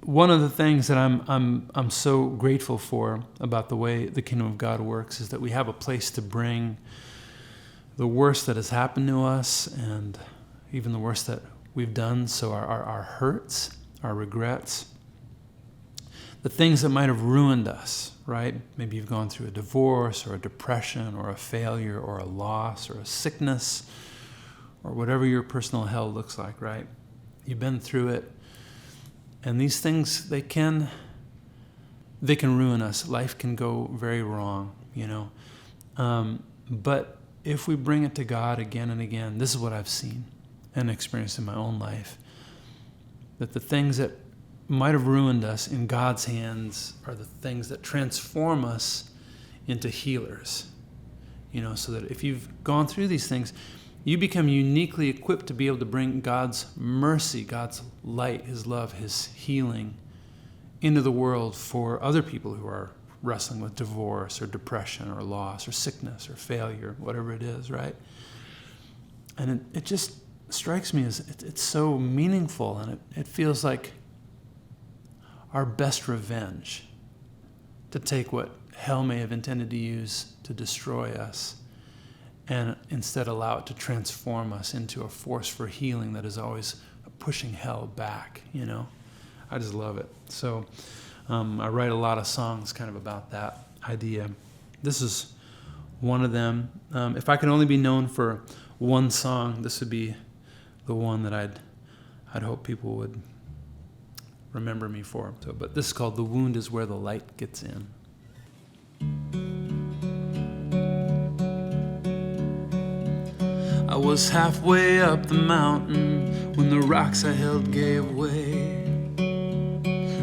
one of the things that I'm so grateful for about the way the kingdom of God works is that we have a place to bring the worst that has happened to us and even the worst that we've done. So our hurts, our regrets, the things that might have ruined us, right? Maybe you've gone through a divorce or a depression or a failure or a loss or a sickness or whatever your personal hell looks like, right? You've been through it. And these things, they can ruin us. Life can go very wrong, you know. But if we bring it to God again and again, this is what I've seen and experienced in my own life, that the things that might have ruined us in God's hands are the things that transform us into healers. You know, so that if you've gone through these things, you become uniquely equipped to be able to bring God's mercy, God's light, His love, His healing into the world for other people who are wrestling with divorce or depression or loss or sickness or failure, whatever it is, right? And it just strikes me as it's so meaningful, and it feels like our best revenge to take what hell may have intended to use to destroy us and instead allow it to transform us into a force for healing that is always pushing hell back, you know? I just love it. So I write a lot of songs kind of about that idea. This is one of them. If I could only be known for one song, this would be the one that I'd hope people would remember me for. So, but this is called "The Wound Is Where the Light Gets In." I was halfway up the mountain when the rocks I held gave way.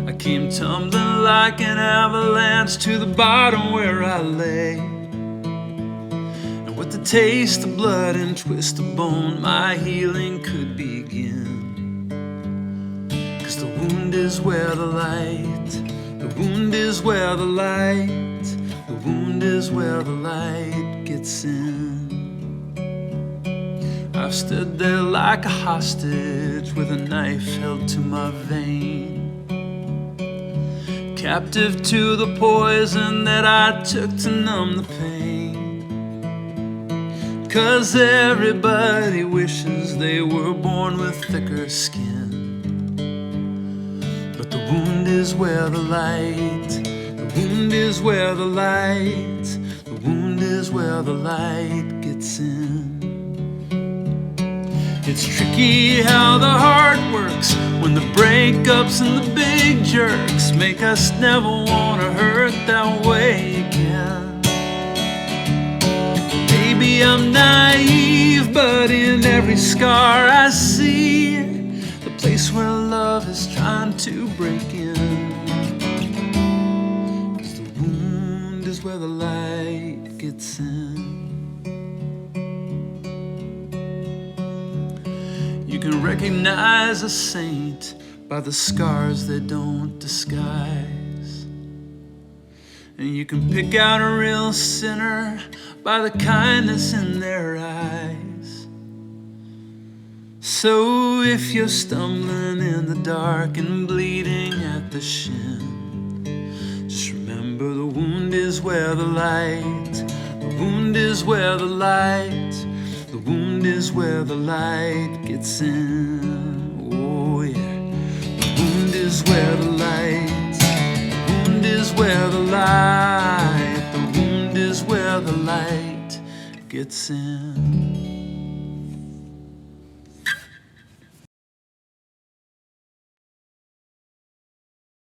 I came tumbling like an avalanche to the bottom where I lay. And with the taste of blood and twist of bone, my healing could begin. 'Cause the wound is where the light, the wound is where the light, the wound is where the light gets in. I've stood there like a hostage with a knife held to my vein, captive to the poison that I took to numb the pain. 'Cause everybody wishes they were born with thicker skin. But the wound is where the light, the wound is where the light, the wound is where the light gets in. It's tricky how the heart works when the breakups and the big jerks make us never want to hurt that way again. Maybe I'm naive, but in every scar I see the place where love is trying to break in. 'Cause the wound is where the light gets in. You can recognize a saint by the scars they don't disguise. And you can pick out a real sinner by the kindness in their eyes. So if you're stumbling in the dark and bleeding at the shin, just remember the wound is where the light, the wound is where the light, the wound is where the light gets in. Oh yeah. The wound is where the light, the wound is where the light, the wound is where the light gets in.